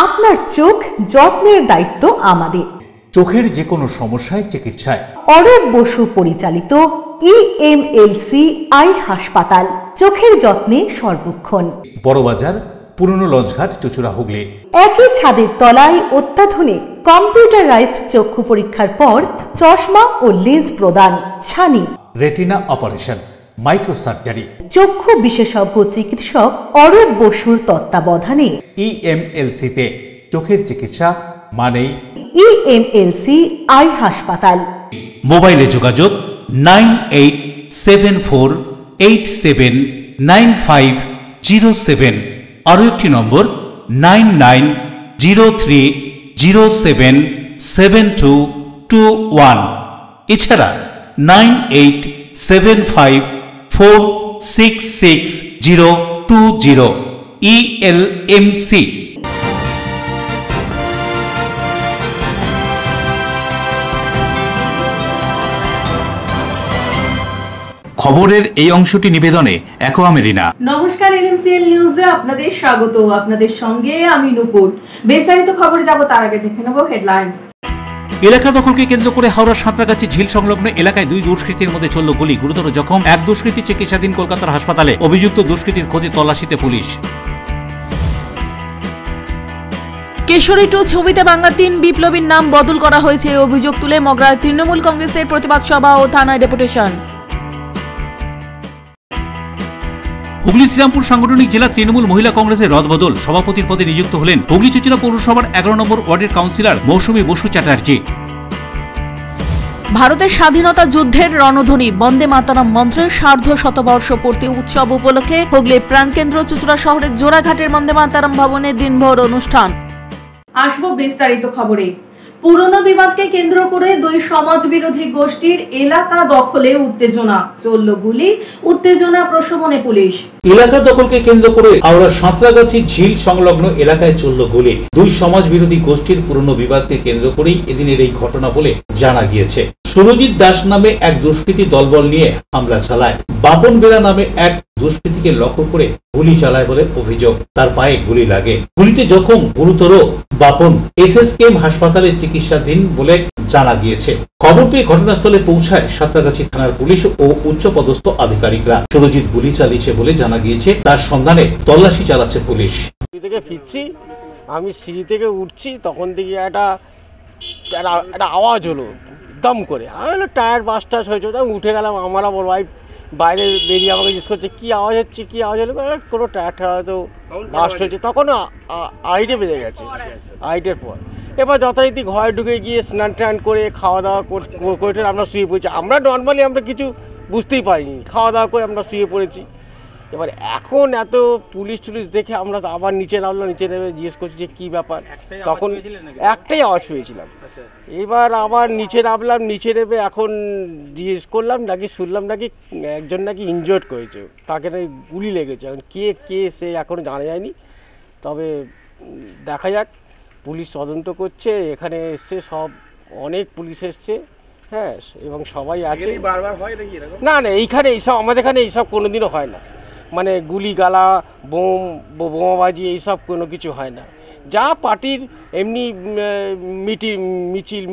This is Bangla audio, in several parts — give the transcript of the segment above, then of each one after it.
আপনার চোখ যত্নের দায়িত্ব আমাদের। চোখের যে কোনো সমস্যায় চিকিৎসায় অরূপ বসু পরিচালিত EMLC আই হাসপাতাল, চোখের যত্নে সর্বক্ষণ। বড়বাজার, পুরনো লঞ্চঘাট, চুঁচুড়া, হুগলি। একই ছাদের তলায় অত্যাধুনিক কম্পিউটারাইজড চক্ষু পরীক্ষার পর চশমা ও লেন্স প্রদান, ছানি, রেটিনা অপারেশন, মাইক্রোসার্জারি। চক্ষু বিশেষজ্ঞ চিকিৎসক অরূপ বসুর তত্ত্বাবধানে EMLC-তে চোখের চিকিৎসা মানেই EMLC আই হাসপাতাল। মোবাইলে যোগাযোগ 9874879507। আরও একটি নম্বর 9903077221। এছাড়া 9875466020। ELMC। খবরের এই অংশটি নিবেদনে অ্যাকোয়া মেরিনা। নমস্কার, এলএমসিএল নিউজে আপনাদের স্বাগত। আপনাদের সঙ্গে আমি নূপুর। বিস্তারিত খবরে যাব তার আগে দেখে নেব হেডলাইন্স। এলাকা দখলকে কেন্দ্র করে হাওড়ার সাঁতরাগাছি ঝিল সংলগ্ন এলাকায় দুই দুষ্কৃতীর মধ্যে চলল গুলি। গুরুতর জখম এক দুষ্কৃতী চিকিৎসাধীন কলকাতার হাসপাতালে। অভিযুক্ত দুষ্কৃতীর খোঁজে তল্লাশিতে পুলিশ। কেশরী 2 ছবিতে বাংলা 3 বিপ্লবীর নাম বদল করা হয়েছে। অভিযোগ তুলে মগরায় তৃণমূল কংগ্রেসের প্রতিবাদ সভা ও থানায় ডেপুটেশন। হুগলি শ্রীরামপুর সাংগঠনিক জেলা তৃণমূল মহিলা কংগ্রেসের রদবদল। সভাপতির পদে নিযুক্ত হলেন হুগলি চুঁচুড়া পৌরসভার 11 নম্বর ওয়ার্ডের কাউন্সিলর মৌসুমী বসু চ্যাটার্জি। ভারতের স্বাধীনতা যুদ্ধের রণধ্বনি বন্দে মাতরম মন্ত্রের সার্ধ শতবর্ষ পূর্তি উৎসব উপলক্ষে হুগলির প্রাণকেন্দ্র চুঁচুড়া শহরের জোড়াঘাটের বন্দে মাতরম ভবনে দিনভর অনুষ্ঠান। আসবো বিস্তারিত খবরে। পুরনো বিবাদকে কেন্দ্র করে দুই সমাজ বিরোধী গোষ্ঠীর এলাকা দখলে উত্তেজনা, চলল গুলি, উত্তেজনা প্রশমনে পুলিশ। এলাকা দখলকে কেন্দ্র করে হাওড়ার সাঁতরাগাছি ঝিল সংলগ্ন এলাকায় চলল গুলি। দুই সমাজ বিরোধী গোষ্ঠীর পুরনো বিবাদকে কেন্দ্র করেই এদিনের এই ঘটনা বলে জানা গিয়েছে। সুরজিৎ দাস নামে এক দুষ্কৃতী দলবল নিয়ে হামলা চালায়। বাপন বেরা নামে এক দুষ্কৃতীকে লক্ষ্য করে গুলি চালায় বলে অভিযোগ। তার পায়ে গুলি লাগে। গুলিতে জখম গুরুতর বাপন SSKM হাসপাতালে চিকিৎসাধীন বলে জানা গিয়েছে। খবর পেয়ে ঘটনাস্থলে পৌঁছায় সাঁতরাগাছি থানার পুলিশ ও উচ্চপদস্থ আধিকারিকরা। সুরজিৎ গুলি চালিয়েছে বলে জানা গিয়েছে। তার সন্ধানে তল্লাশি চালাচ্ছে পুলিশ। থেকে ফিরছি, আমি সিঁড়ি থেকে উঠছি, তখন থেকে একটা আওয়াজ হলো দম করে। আমি হলো টায়ার বাসটাস হয়েছে, আমি উঠে গেলাম। আমার বড় ভাই বাইরে বেরিয়ে আমাকে জিজ্ঞেস করছে কী আওয়াজ হচ্ছে, কী আওয়াজ হলো। কোনো টায়ার হয়তো বাস্ট হয়েছে। তখন আড়াইটে বেজে গেছে। আড়াইটের পর এবার যথারীতি ঘরে ঢুকে গিয়ে স্নান টান করে খাওয়া দাওয়া করে আমরা শুয়ে পড়েছি। আমরা নর্মালি আমরা কিছু বুঝতেই পারিনি। খাওয়া দাওয়া করে আমরা শুয়ে পড়েছি। এবার এখন এত পুলিশ টুলিশ দেখে আমরা আবার নিচে নামলাম। নিচে নেমে জিজ্ঞেস করছি যে কী ব্যাপার। তখন একটাই আওয়াজ পেয়েছিলাম। এবার আবার নিচে নামলাম। নিচে নেমে এখন জিজ্ঞেস করলাম, নাকি শুনলাম নাকি একজন নাকি ইনজোর্ড করেছে, তাকে নাকি গুলি লেগেছে। এখন কে সে এখনও জানা যায়নি। তবে দেখা যাক, পুলিশ তদন্ত করছে। এখানে এসছে সব, অনেক পুলিশ এসছে, হ্যাঁ, এবং সবাই আছে। না না, এইখানে এইসব আমাদের এখানে এইসব কোনোদিনও হয় না। মানে গুলি গালা, বোমাবাজি এইসব কোনো কিছু হয় না। যা পার্টির এমনি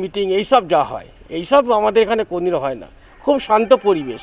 মিটিং এইসব যা হয়, এইসব আমাদের এখানে কোনোদিনও হয় না। খুব শান্ত পরিবেশ।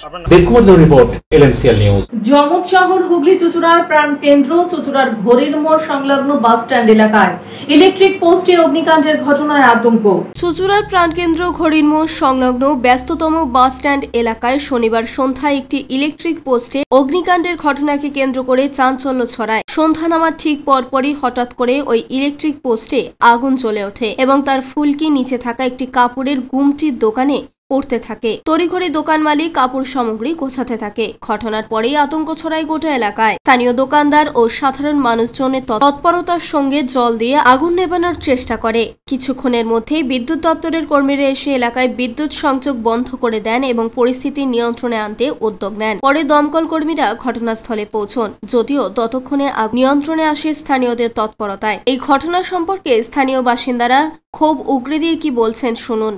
জমজ শহর হুগলি চুঁচুড়ার প্রাণ কেন্দ্র চুঁচুড়ার ঘড়ির মোড় সংলগ্ন বাস স্ট্যান্ড এলাকায় ইলেকট্রিক পোস্টে অগ্নিকাণ্ডের ঘটনায় আতঙ্ক। চুঁচুড়ার প্রাণকেন্দ্র ঘড়ির মোড় সংলগ্ন ব্যস্ততম বাস স্ট্যান্ড এলাকায় শনিবার সন্ধ্যায় একটি ইলেকট্রিক পোস্টে অগ্নিকাণ্ডের ঘটনাকে কেন্দ্র করে চাঞ্চল্য ছড়ায়। সন্ধ্যা নামার ঠিক পরপরই হঠাৎ করে ওই ইলেকট্রিক পোস্টে আগুন জ্বলে ওঠে এবং তার ফুলকি নিচে থাকা একটি কাপড়ের গুমটির দোকানে পড়তে থাকে। তড়িঘড়ি দোকান মালিক কাপড় সামগ্রী গোছাতে থাকে। ঘটনার পরেই আতঙ্ক ছড়ায় গোটা এলাকায়। স্থানীয় দোকানদার ও সাধারণ মানুষজনের তৎপরতার সঙ্গে জল দিয়ে আগুন নেভানোর চেষ্টা করে। কিছুক্ষণের মধ্যেই বিদ্যুৎ দপ্তরের কর্মীরা এসে এলাকায় বিদ্যুৎ সংযোগ বন্ধ করে দেন এবং পরিস্থিতি নিয়ন্ত্রণে আনতে উদ্যোগ নেন। পরে দমকল কর্মীরা ঘটনাস্থলে পৌঁছন, যদিও ততক্ষণে নিয়ন্ত্রণে আসে স্থানীয়দের তৎপরতায়। এই ঘটনা সম্পর্কে স্থানীয় বাসিন্দারা ক্ষোভ উগরে দিয়ে কি বলছেন শুনুন।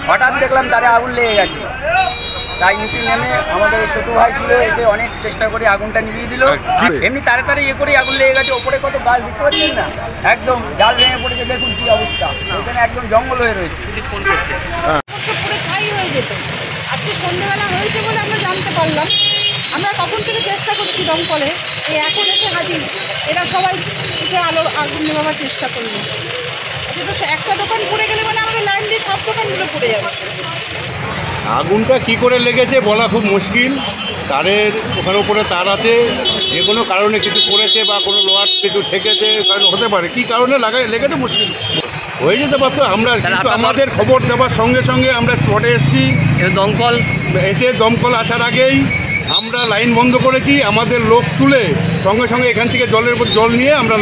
হঠাৎ দেখলাম তারে আগুন লেগে গেছে। তাই নিচে নেমে আমাদের এই ছোটো ভাই ছিল, এসে অনেক চেষ্টা করে আগুনটা নিভিয়ে দিল। এমনি তাড়াতাড়ি ইয়ে করে আগুন লেগে গেছে। ওপরে কত গাছ দেখতে পাচ্ছেন না, একদম জাল ভেঙে পড়েছে। দেখুন কি অবস্থা, এখানে একদম জঙ্গল হয়ে রয়েছে। ফোন করছে পুরো ছাই হয়ে যেত। আজকে সন্ধ্যেবেলা হয়েছে বলে আমরা জানতে পারলাম। আমরা তখন থেকে চেষ্টা করছি দমকলে, এই এখন এসে হাজির। এরা সবাই উঠে আগুন নেভাবার চেষ্টা করলো। কিন্তু একটা দোকান পুড়ে গেলে মানে আমাদের লাইন দিয়ে সব দোকানগুলো পুড়ে যাবে। আগুনটা কি করে লেগেছে বলা খুব মুশকিল। তারের ওখানে উপরে তার আছে, যে কোনো কারণে কিছু পড়েছে বা কোনো লোহার কিছু ঠেকেছে, কারণ হতে পারে। কি কারণে লেগেছে মুশকিল, হয়ে যেতে পারতো। আমরা কিন্তু আমাদের খবর দেওয়ার সঙ্গে সঙ্গে আমরা স্পটে এসেছি। দমকল আসার আগেই আমরা লাইন বন্ধ করেছি। আমাদের লোক তুলে সঙ্গে সঙ্গে এখান থেকে জল নিয়ে আমরা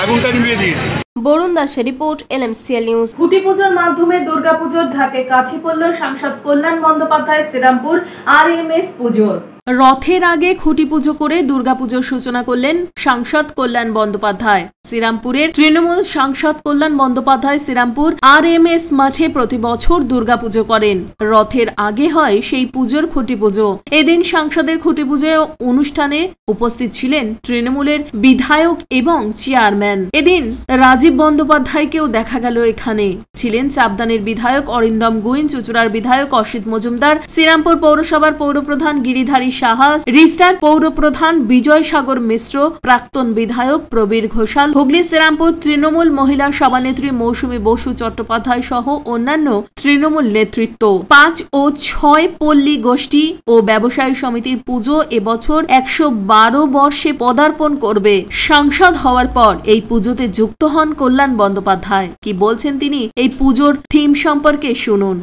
আগুনটা নিভিয়ে দিয়েছি। বরুণ দাসের রিপোর্ট, LMCL নিউজ। খুঁটি পুজোর মাধ্যমে দুর্গাপুজোর ধাকে কাছে পড়ল সাংসদ কল্যাণ বন্দ্যোপাধ্যায় শ্রীরামপুর RMS পুজোর। রথের আগে খুঁটি পুজো করে দুর্গাপুজোর সূচনা করলেন সাংসদ কল্যাণ বন্দ্যোপাধ্যায়। শ্রীরামপুরের তৃণমূল সাংসদ কল্যাণ বন্দ্যোপাধ্যায় শ্রীরামপুর RMS মাঠে প্রতি বছর দুর্গাপুজো করেন। রথের আগে হয় সেই পুজোর খুঁটি পুজো। এদিন সাংসদের খুঁটি পুজো অনুষ্ঠানে উপস্থিত ছিলেন তৃণমূলের বিধায়ক এবং চেয়ারম্যান। এদিন রাজীব বন্দ্যোপাধ্যায়কেও দেখা গেল এখানে। ছিলেন চাপদানের বিধায়ক অরিন্দম গুইন, চুচুড়ার বিধায়ক অসিত মজুমদার, শ্রীরামপুর পৌরসভার পৌরপ্রধান গিরিধারী সাহা, রিস্টার পৌরপ্রধান বিজয় সাগর মিশ্র, প্রাক্তন বিধায়ক প্রবীর ঘোষাল, হুগলি শ্রীরামপুর তৃণমূল মহিলা সভানেত্রী মৌসুমী বসু চট্টোপাধ্যায় সহ অন্যান্য তৃণমূল নেতৃত্ব। 5 ও 6 পল্লী গোষ্ঠী ও ব্যবসায়ী সমিতির পুজো এবছর 112 বর্ষে পদার্পণ করবে। সাংসদ হওয়ার পর এই পুজোতে যুক্ত হন কল্যাণ বন্দ্যোপাধ্যায়। কি বলছেন তিনি এই পুজোর থিম সম্পর্কে শুনুন।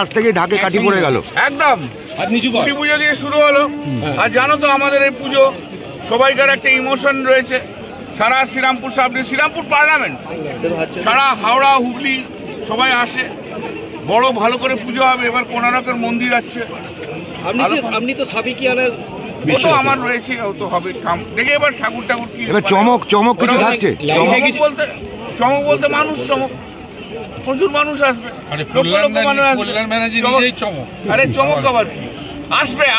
আজ থেকে ঢাকে কাঠি পড়ে গেল, একদম খুঁটি পুজো দিয়ে শুরু হলো। আর জানো তো আমাদের এই পুজো সবাইকার একটা ইমোশন রয়েছে। সারা শ্রীরামপুর শ্রীরামপুর পার্লামেন্ট সারা হাওড়া হুগলি সবাই আসে, বড় ভালো করে পুজো হবে। এবার কোনারকের মন্দির আছে, আপনি তো সাবিকিয়ানার আমার রয়েছে, ও তো হবে। দেখে এবার ঠাকুর কি চমক কিছু থাকছে। চমক বলতে মানুষ চমক, প্রচুর মানুষ আসবে। আরে চমক আবার কি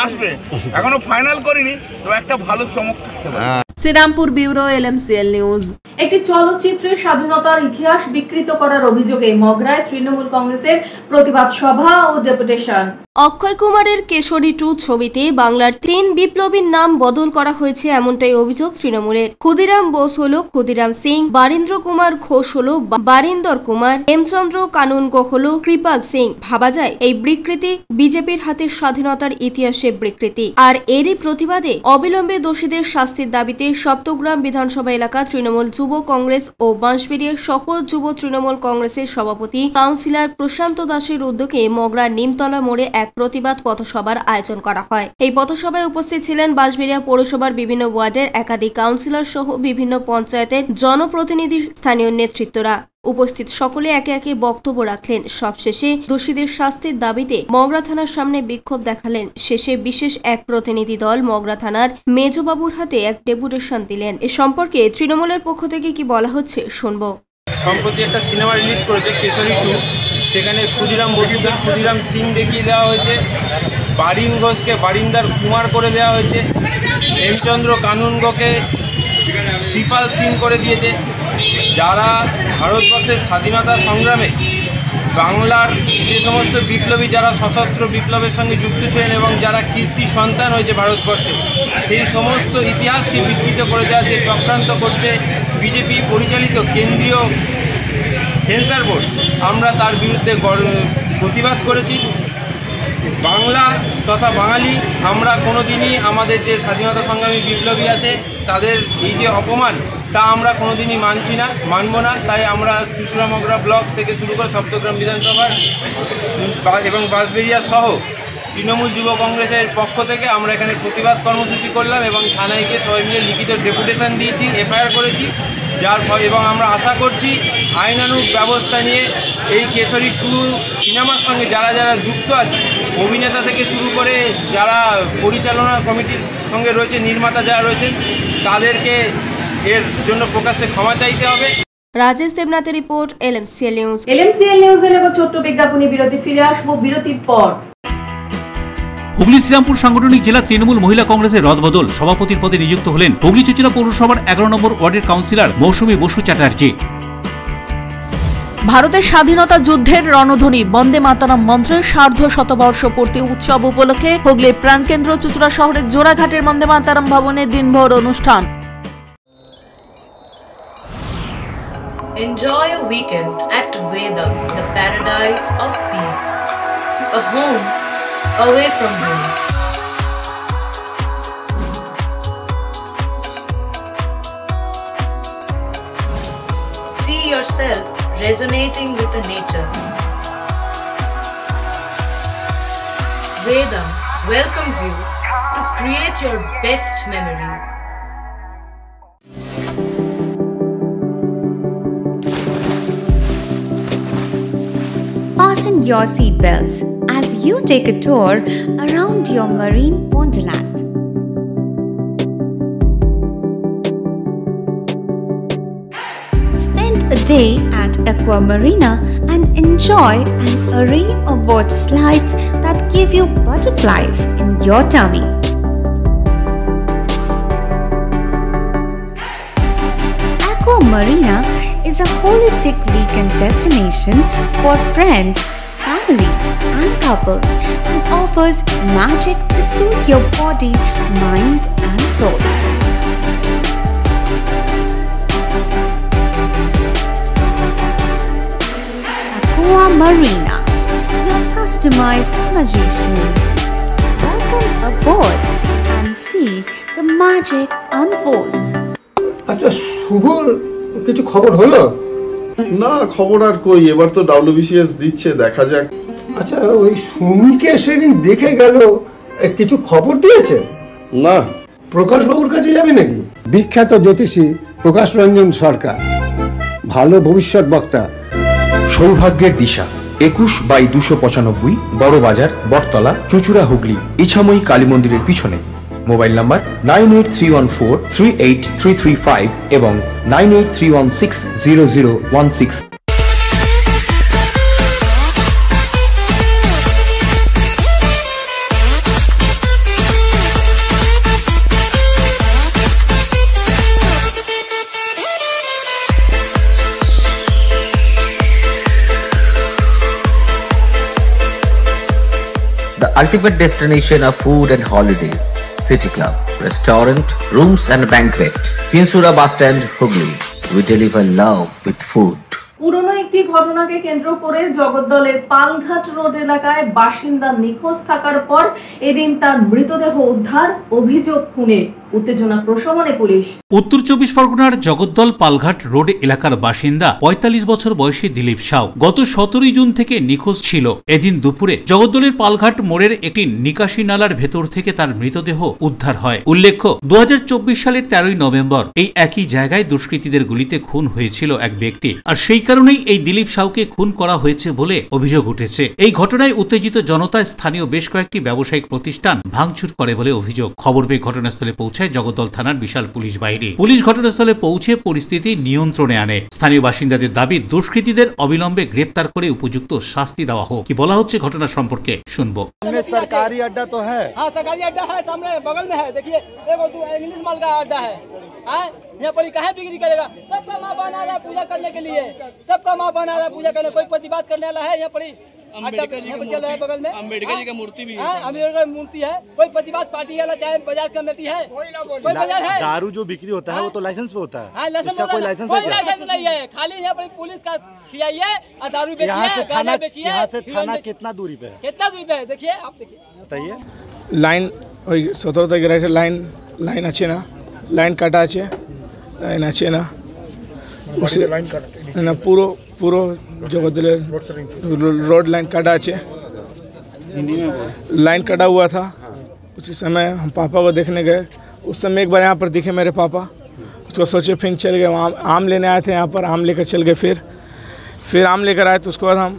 আসবে, এখনো ফাইনাল করিনি, তো একটা ভালো চমক থাকতে পারে। Shrirampur bureau, LMCL news. একটি চলচ্চিত্রের স্বাধীনতার ইতিহাস বিকৃত করার অভিযোগে মগরায় তৃণমূল কংগ্রেসের প্রতিবাদ সভা ও ডেপুটেশন। অক্ষয় কুমারের কেশরী 2 ছবিতে বাংলার 3 বিপ্লবীর নাম বদল করা হয়েছে, এমনটাই অভিযোগ তৃণমূলের। ক্ষুদিরাম বোস হল ক্ষুদিরাম সিং, বারীন্দ্র কুমার ঘোষ হল বারিন্দর কুমার, হেমচন্দ্র কানুনগো হল কৃপাল সিং। ভাবা যায় এই বিকৃতি বিজেপির হাতে স্বাধীনতার ইতিহাসে বিকৃতি। আর এরই প্রতিবাদে অবিলম্বে দোষীদের শাস্তির দাবিতে সপ্তগ্রাম বিধানসভা এলাকা তৃণমূল যুব কংগ্রেস ও বাঁশবেড়িয়ার সকল যুব তৃণমূল কংগ্রেসের সভাপতি কাউন্সিলর প্রশান্ত দাসের উদ্যোগে মগরা নিমতলা মোড়ে এক প্রতিবাদ পথসভার আয়োজন করা হয়। এই পথসভায় উপস্থিত ছিলেন বাঁশবেড়িয়া পৌরসভার বিভিন্ন ওয়ার্ডের একাধিক কাউন্সিলর সহ বিভিন্ন পঞ্চায়েতের জনপ্রতিনিধি, স্থানীয় নেতৃত্বরা। উপস্থিত সকলে একে একে বক্তব্য রাখলেন। সবশেষে দোষীদের শাস্তির দাবিতে মগরা থানার সামনে বিক্ষোভ দেখালেন। শেষে বিশেষ এক প্রতিনিধি দল মগরা থানার মেজবাবুর হাতে এক ডেপুটেশন দিলেন। এ সম্পর্কে তৃণমূলের পক্ষ থেকে কি বলা হচ্ছে শুনবো। সম্প্রতি একটা সিনেমা রিলিজ করেছে কেশরী 2, সেখানে ক্ষুদিরাম বসুকে ক্ষুদিরাম সিং দেখিয়ে দেওয়া হয়েছে, বারিন ঘোষকে বারিন্দার কুমার করে দেওয়া হয়েছে, হেমচন্দ্র কানুনগোকে কৃপাল সিং করে দিয়েছে। যারা ভারতবর্ষের স্বাধীনতা সংগ্রামে বাংলার যে সমস্ত বিপ্লবী যারা সশস্ত্র বিপ্লবের সঙ্গে যুক্ত ছিলেন এবং যারা কীর্তি সন্তান হয়েছে ভারতবর্ষে, সেই সমস্ত ইতিহাসকে বিকৃত করে দেওয়ার যে চক্রান্ত করছে বিজেপি পরিচালিত কেন্দ্রীয় সেন্সর বোর্ড, আমরা তার বিরুদ্ধে প্রতিবাদ করেছি। বাংলা তথা বাঙালি আমরা কোনোদিনই আমাদের যে স্বাধীনতা সংগ্রামী বিপ্লবী আছে তাদের এই যে অপমান, তা আমরা কোনোদিনই মানব না। তাই আমরা চুঁচুড়া মগরা ব্লক থেকে শুরু করে সপ্তগ্রাম বিধানসভার এবং বাঁশবেড়িয়া সহ তৃণমূল যুব কংগ্রেসের পক্ষ থেকে আমরা এখানে প্রতিবাদ কর্মসূচি করলাম এবং থানায় গিয়ে সবাই মিলে লিখিত ডেপুটেশন দিয়েছি, FIR করেছি। এবং আমরা আশা করছি আইনানুগ ব্যবস্থা নিয়ে এই কেশরী 2 সিনেমার সঙ্গে যারা যারা যুক্ত আছে, অভিনেতা থেকে শুরু করে যারা পরিচালনা কমিটির সঙ্গে রয়েছে, নির্মাতা যারা রয়েছেন, তাদেরকে এর জন্য প্রকাশ্যে ক্ষমা চাইতে হবে। রাজেশ দেবনাথের রিপোর্ট, LMCL নিউজ। LMCL নিউজে নেব ছোট্ট বিজ্ঞাপনী বিরতি, ফিরে আসবো বিরতির পর। হুগলি শ্রীরামপুর সাংগঠনিক জেলা তৃণমূল মহিলা কংগ্রেসের রদবদল, সভাপতির পদে নিযুক্ত হলেন হুগলি চুচুড়া পৌরসভার 11 নম্বর ওয়ার্ডের কাউন্সিলর মৌসুমী বসু চ্যাটার্জি। ভারতের স্বাধীনতা যুদ্ধের রণধ্বনি বন্দে মাতরম মন্ত্রের সার্ধ শতবর্ষ পূর্তি উৎসব উপলক্ষে হুগলির প্রাণকেন্দ্র চুচুড়া শহরের জোড়াঘাটের বন্দে মাতরম ভবনে দিনভর অনুষ্ঠান। Enjoy a weekend at Vedam, the paradise of peace. A home away from home. See yourself resonating with the nature. Vedam welcomes you to create your best memories. Fasten your seatbelts as you take a tour around your marine wonderland. Spend a day at Aqua Marina and enjoy an array of water slides that give you butterflies in your tummy. Aqua Marina is a holistic weekend destination for friends, family and couples and offers magic to soothe your body, mind and soul. Aqua Marina, your customized magician. Welcome aboard and see the magic unfold. আচ্ছা শুভর কিছু খবর হলো? না খবর আর কই, এবার তো WBCS দিচ্ছে, দেখা যাক। আচ্ছা ওই সুমিকে সেদিন দেখে গেল, কিছু খবর দিয়েছে? না। প্রকাশ বাবুর কাছে যাবে নাকি? বিখ্যাত জ্যোতিষী প্রকাশ রঞ্জন সরকার, ভালো ভবিষ্যৎ বক্তা। সৌভাগ্যের দিশা 21/295 বড় বাজার, বটতলা, চুচুড়া, হুগলি, ইছাময়ী কালী মন্দিরের পিছনে। মোবাইল নাম্বার 9831438335 এবং 9831600016। The ultimate destination of food and holidays. City Club, restaurant, rooms and banquet. Finsura Bus Stand, Hugli. We deliver love with food. পুরনো একটি ঘটনাকে কেন্দ্র করে জগদ্দলের পালঘাট রোড এলাকায় বাসিন্দা নিখোঁজ থাকার পর এদিন তার মৃতদেহ উদ্ধার, অভিযোগ খুনে। উত্তেজনা প্রশমনে পুলিশ। উত্তর 24 পরগনার জগদ্দল পালঘাট রোড এলাকার বাসিন্দা 45 বছর বয়সী দিলীপ সাউ গত 17 জুন থেকে নিখোঁজ ছিল। এদিন দুপুরে জগদ্দলের পালঘাট মোড়ের একটি নিকাশি নালার ভেতর থেকে তার মৃতদেহ উদ্ধার হয়। উল্লেখ্য 2024 সালের 13 নভেম্বর এই একই জায়গায় দুষ্কৃতীদের গুলিতে খুন হয়েছিল এক ব্যক্তি, আর সেই কারণেই এই দিলীপ সাউকে খুন করা হয়েছে বলে অভিযোগ উঠেছে। এই ঘটনায় উত্তেজিত জনতা স্থানীয় বেশ কয়েকটি ব্যবসায়িক প্রতিষ্ঠান ভাঙচুর করে বলে অভিযোগ। খবর পেয়ে ঘটনাস্থলে পৌঁছায় জগদ্দল থানার বিশাল পুলিশ বাহিনী। পুলিশ ঘটনাস্থলে পৌঁছে পরিস্থিতি নিয়ন্ত্রণে আনে। স্থানীয় বাসিন্দাদের দাবি দুষ্কৃতীদের অবিলম্বে গ্রেপ্তার করে উপযুক্ত শাস্তি দেওয়া হোক। কি বলা হচ্ছে ঘটনা সম্পর্কে শুনবো। सरकारी अड्डा तो है, हाँ सरकारी अड्डा है, सामने बगल में है। देखिए इंग्लिश माल का अड्डा है। यहाँ पर कहाँ बिक्री करेगा? सबका माँ बना रहा है पूजा करने के लिए, सबका माँ बना रहा है पूजा करने। कोई प्रतिवाद करने वाला है? यहाँ पर चल रहा है बगल में अम्बेडकर जी का मूर्ति भी है, अम्बेडकर मूर्ति है। कोई प्रतिवाद पार्टी वाला चाहे बाजार कमेटी है, कोई बाजार है? दारू जो बिक्री होता है वो तो लाइसेंस पे होता है। इसका कोई लाइसेंस नहीं है, खाली यहाँ पर पुलिस का खिलाइए और दारू बेचिए, गांजा बेचिए। यहाँ से थाना कितना दूरी पे है? कितना दूरी पे है देखिए, आप देखिए बताइए। লাইন ওই 17 থেকে রাইটে লাইন আছে না, লাইন কাটা আছে, লাইন আছে না, না পুরো জগদ্দলের रोड लाइन काटा है, लाइन कटा हुआ था। उसी समय हम पापा को देखने गए। उस समय एक बार यहाँ पर दिखे मेरे पापा, उसको सोचे फिर चल गए वहाँ, आम लेने आए थे यहाँ पर, आम लेकर चल गए। फिर आम लेकर आए तो उसके बाद हम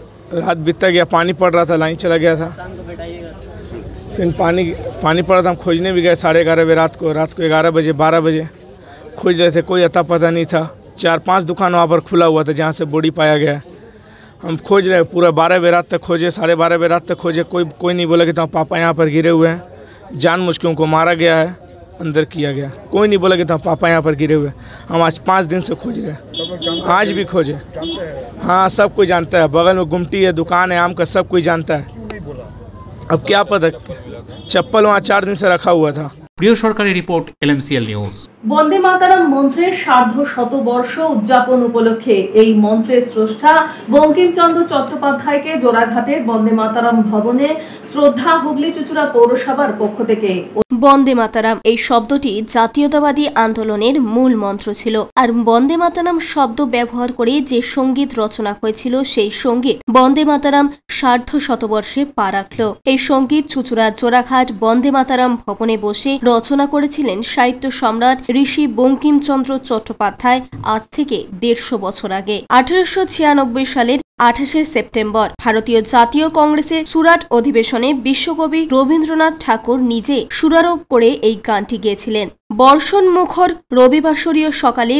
रात बीतता गया, पानी पड़ रहा था, लाइन चला गया था। फिर पानी पड़ा था, हम खोजने भी गए 11:30 बजे रात को 11 बजे 12 बजे खोज रहे थे, कोई अता पता नहीं था। 4-5 दुकान वहाँ पर खुला हुआ था जहाँ से बॉडी पाया गया। हम खोज रहे पूरा 12 बजे रात तक खोजे, 12:30 बजे रात तक खोजे, कोई नहीं बोला कि तुम्हारे पापा यहाँ पर गिरे हुए हैं, जानबूझ के उनको मारा गया है, अंदर किया गया। कोई नहीं बोला कि तुम्हारे पापा यहाँ पर गिरे हुए हैं। हम आज 5 दिन से खोज रहे हैं, आज भी खोजे। हाँ, सब कोई जानता है, बगल में गुमटी है, दुकान है आम का, सब कोई जानता है। अब क्या पता, चप्पल वहाँ 4 दिन से रखा हुआ था। প্রিয় সরকারি রিপোর্ট LMCL নিউজ। বন্দে মাতারাম মন্ত্রের সার্ধ-শতবর্ষ উদযাপন উপলক্ষে এই মন্ত্রের স্রষ্টা বঙ্কিমচন্দ্র চট্টোপাধ্যায়কে জোড়াঘাটের বন্দে মাতারাম ভবনে শ্রদ্ধা হুগলি চুঁচুড়া পৌরসভার পক্ষ থেকে। বন্দে মাতারাম এই শব্দটি জাতীয়তাবাদী আন্দোলনের মূল মন্ত্র ছিল, আর বন্দে মাতারাম শব্দ ব্যবহার করে যে সঙ্গীত রচনা হয়েছিল সেই সঙ্গীত বন্দে মাতারাম সার্ধ-শতবর্ষে পা রাখল। এই সঙ্গীত চুঁচুড়া জোড়াঘাট বন্দে মাতারাম ভবনে বসে রচনা করেছিলেন সাহিত্য সম্রাট ঋষি বঙ্কিমচন্দ্র চট্টোপাধ্যায় আজ থেকে 150 বছর আগে। 1896 সালের 28 সেপ্টেম্বর ভারতীয় জাতীয় কংগ্রেসের সুরাট অধিবেশনে বিশ্বকবি রবীন্দ্রনাথ ঠাকুর নিজে সুরারোপ করে এই গানটি গেয়েছিলেন। বর্ষণ মুখর রবিবাসরীয় সকালে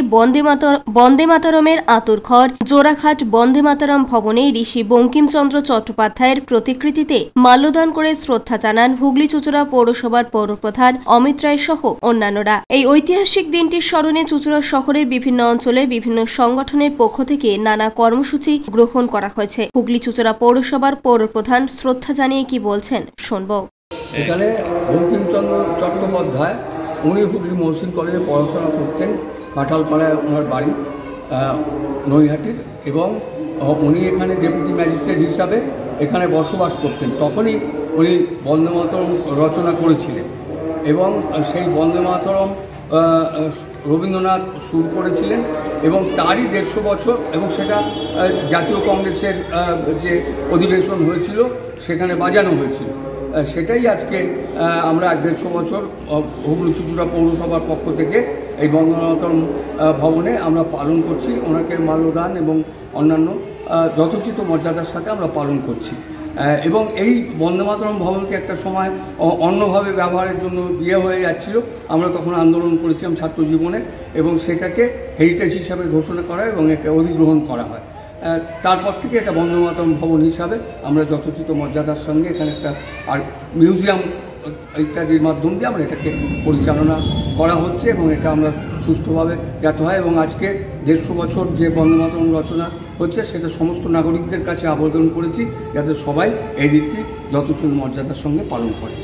বন্দে মাতারামের আঁতুড়ঘর জোড়াঘাট বন্দে মাতারাম ভবনে ঋষি বঙ্কিমচন্দ্র চট্টোপাধ্যায়ের প্রতিকৃতিতে মাল্যদান করে শ্রদ্ধা জানান হুগলি চুঁচুড়া পৌরসভার পৌরপ্রধান অমিত রায় সহ অন্যান্যরা। এই ঐতিহাসিক দিনটির স্মরণে চুঁচুড়া শহরের বিভিন্ন অঞ্চলে বিভিন্ন সংগঠনের পক্ষ থেকে নানা কর্মসূচি গ্রহণ করা হয়েছে। হুগলি চুঁচুড়া পৌরসভার পৌরপ্রধান শ্রদ্ধা জানিয়ে কি বলছেন শুনব। এখানে বঙ্কিমচন্দ্র চট্টোপাধ্যায় উনি হুগলি মহসিন কলেজে পড়াশোনা করতেন, কাঁঠালপাড়ায় ওনার বাড়ি নৈহাটির, এবং উনি এখানে ডেপুটি ম্যাজিস্ট্রেট হিসাবে এখানে বসবাস করতেন। তখনই উনি বন্দে মাতরম রচনা করেছিলেন এবং সেই বন্দে মাতরম রবীন্দ্রনাথ সুর করেছিলেন এবং তারই 150 বছর, এবং সেটা জাতীয় কংগ্রেসের যে অধিবেশন হয়েছিল সেখানে বাজানো হয়েছিল। সেটাই আজকে আমরা 150 বছর হুগলি চুঁচুড়া পৌরসভার পক্ষ থেকে এই বন্দে মাতরম ভবনে আমরা পালন করছি। ওনাকে মাল্যদান এবং অন্যান্য যথোচিত মর্যাদার সাথে আমরা পালন করছি। এবং এই বন্দে মাতরম ভবনকে একটা সময় অন্যভাবে ব্যবহারের জন্য হয়ে যাচ্ছিল, আমরা তখন আন্দোলন করেছিলাম ছাত্র জীবনে, এবং সেটাকে হেরিটেজ হিসাবে ঘোষণা করা এবং একে অধিগ্রহণ করা হয়। তারপর থেকে এটা বন্দে মাতরম ভবন হিসাবে আমরা যথোচিত মর্যাদার সঙ্গে এখানে একটা আর মিউজিয়াম ইত্যাদির মাধ্যম দিয়ে আমরা এটাকে পরিচালনা করা হচ্ছে, এবং এটা আমরা সুষ্ঠুভাবে যাতে হয়। এবং আজকে 150 বছর যে বন্দে মাতরম রচনা হচ্ছে সেটা সমস্ত নাগরিকদের কাছে আবেদন করেছি যাতে সবাই এই দিকটি যথোচিত মর্যাদার সঙ্গে পালন করে।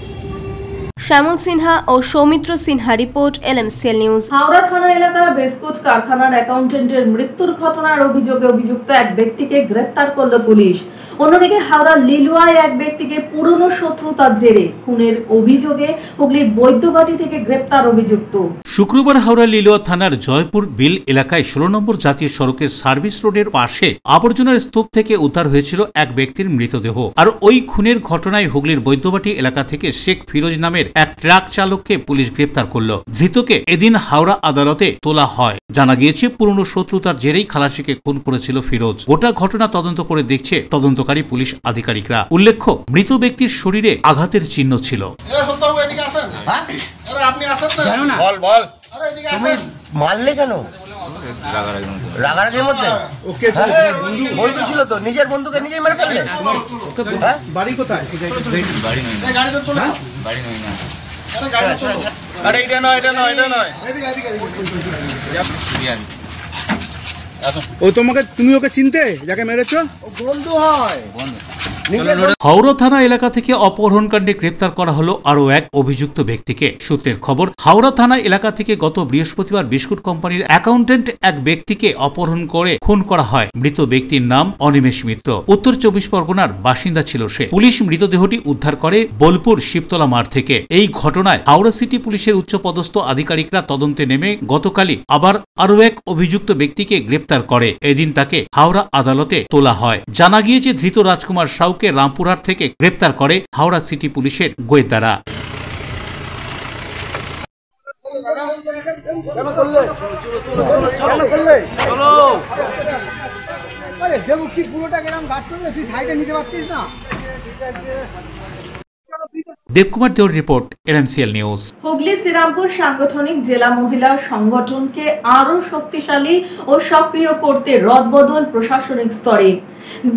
শ্যামল সিনহা ও Soumitra Sinha report LMCL news. Howrah থানা এলাকার বিস্কুট কারখানার অ্যাকাউন্টেন্টের মৃত্যুর ঘটনার অভিযোগে অভিযুক্ত এক ব্যক্তিকে গ্রেফতার করল পুলিশ। অন্যদিকে হাওড়া লিলুয়ায় এক ব্যক্তিকে পুরনো শত্রুতার জেরে খুনের অভিযোগে হুগলির বৈদ্যবাটি থেকে গ্রেফতার অভিযুক্ত। শুক্রবার হাওড়া লিলুয়া থানার জয়পুর বিল এলাকায় 16 নম্বর জাতীয় সড়কের সার্ভিস রোডের পাশে আবর্জনার স্তূপ থেকে উদ্ধার হয়েছিল এক ব্যক্তির মৃতদেহ। আর ওই খুনের ঘটনায় হুগলির বৈদ্যবাটি এলাকা থেকে শেখ ফিরোজ নামের এক ট্রাক চালককে পুলিশ গ্রেফতার করল। ধৃতকে এদিন হাওড়া আদালতে তোলা হয়। জানা গিয়েছে পুরনো শত্রুতার জেরেই খালাসিকে খুন করেছিল ফিরোজ। গোটা ঘটনা তদন্ত করে দেখছে তদন্তকারী পুলিশ আধিকারিকরা। উল্লেখ্য, মৃত ব্যক্তির শরীরে আঘাতের চিহ্ন ছিল। মারলে কেন? রাগারাগির মধ্যে বন্ধু ছিল তো, নিজের বন্ধুকে নিজেই মেরে ফেললে। বাড়ি কোথায়? তুমি ওকে চিনতে যাকে মেরেছো? বন্ধু হয়। হাওড়া থানা এলাকা থেকে অপহরণকাণ্ডে গ্রেপ্তার করা হলো আরও এক অভিযুক্ত ব্যক্তিকে। সূত্রের খবর, হাওড়া থানা এলাকা থেকে গত বৃহস্পতিবার বিস্কুট কোম্পানির অ্যাকাউন্টেন্ট এক ব্যক্তিকে অপহরণ করে খুন করা হয়। মৃত ব্যক্তির নাম অনিমেষ মিত্র, উত্তর 24 পরগনার বাসিন্দা ছিল সে। পুলিশ মৃতদেহটি উদ্ধার করে বোলপুর শিবতলা মাঠ থেকে। এই ঘটনায় হাওড়া সিটি পুলিশের উচ্চপদস্থ আধিকারিকরা তদন্তে নেমে গতকালই আবার আরও এক অভিযুক্ত ব্যক্তিকে গ্রেপ্তার করে। এদিন তাকে হাওড়া আদালতে তোলা হয়। জানা গিয়েছে ধৃত রাজকুমার সাউ কে রামপুরহাট থেকে গ্রেপ্তার করে হাওড়া সিটি পুলিশের গোয়েন্দারা। Debkumar Deor report, LMCL news. Hooghly Shrirampur সাংগঠনিক জেলা মহিলা সংগঠনকে আরো শক্তিশালী ও সক্রিয় করতে রদবদল প্রশাসনিক স্তরে।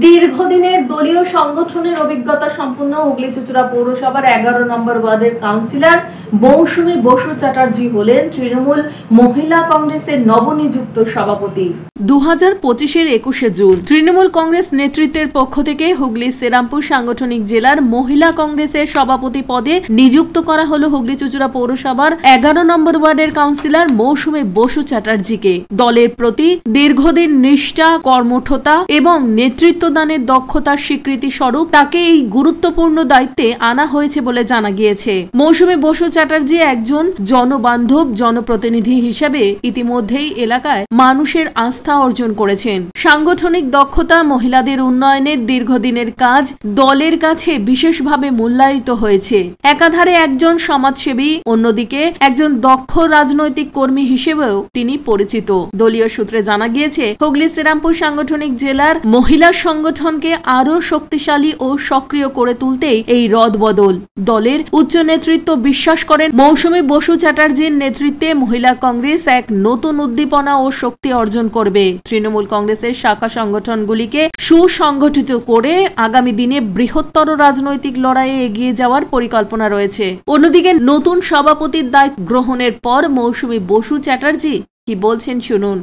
দীর্ঘদিনের দলীয় সংগঠনের অভিজ্ঞতা সম্পন্ন হুগলি চুঁচুড়া পৌরসভার 11 নম্বর ওয়ার্ডের কাউন্সিলর মৌসুমী বসু চ্যাটার্জি হলেন তৃণমূল মহিলা কংগ্রেসের নবনিযুক্ত সভাপতি। 2025-এর 21শে জুন তৃণমূল কংগ্রেস নেতৃত্বের পক্ষ থেকে হুগলি শ্রীরামপুর সাংগঠনিক জেলার মহিলা কংগ্রেসের সভাপতি পদে নিযুক্ত করা হলো হুগলি চুঁচুড়া পৌরসভার 11 নম্বর ওয়ার্ডের কাউন্সিলর মৌসুমী বসু চ্যাটার্জিকে। দলের প্রতি দীর্ঘদিন নিষ্ঠা, কর্মঠতা এবং নেতৃত্বদানের দক্ষতার স্বীকৃতি স্বরূপ তাকে এই গুরুত্বপূর্ণ দায়িত্বে আনা হয়েছে বলে জানা গিয়েছে। মৌসুমী বসু চ্যাটার্জি একজন জনবান্ধব জনপ্রতিনিধি হিসেবে ইতিমধ্যেই এলাকায় মানুষের আস্থা অর্জন করেছেন। সাংগঠনিক দক্ষতা, মহিলাদের উন্নয়নের দীর্ঘদিনের কাজ দলের কাছে বিশেষভাবে মূল্যায়িত হয়েছে। একাধারে একজন সমাজসেবী, অন্যদিকে একজন দক্ষ রাজনৈতিক কর্মী হিসেবেও তিনি পরিচিত। দলীয় সূত্রে জানা গিয়েছে হুগলি শ্রীরামপুর সাংগঠনিক জেলার মহিলা সংগঠনকে আরো শক্তিশালী ও সক্রিয় করে তুলতেই এই রদবদল। দলের উচ্চ নেতৃত্ব বিশ্বাস করেন মৌসুমী বসু চ্যাটার্জির নেতৃত্বে মহিলা কংগ্রেস এক নতুন উদ্দীপনা ও শক্তি অর্জন করবে। তৃণমূল কংগ্রেসের শাখা সংগঠনগুলিকে সুসংগঠিত করে আগামী দিনে বৃহত্তর রাজনৈতিক লড়াইয়ে এগিয়ে যাওয়ার পরিকল্পনা রয়েছে। অন্যদিকে নতুন সভাপতির দায়িত্ব গ্রহণের পর মৌসুমী বসু চ্যাটার্জি কি বলছেন শুনুন।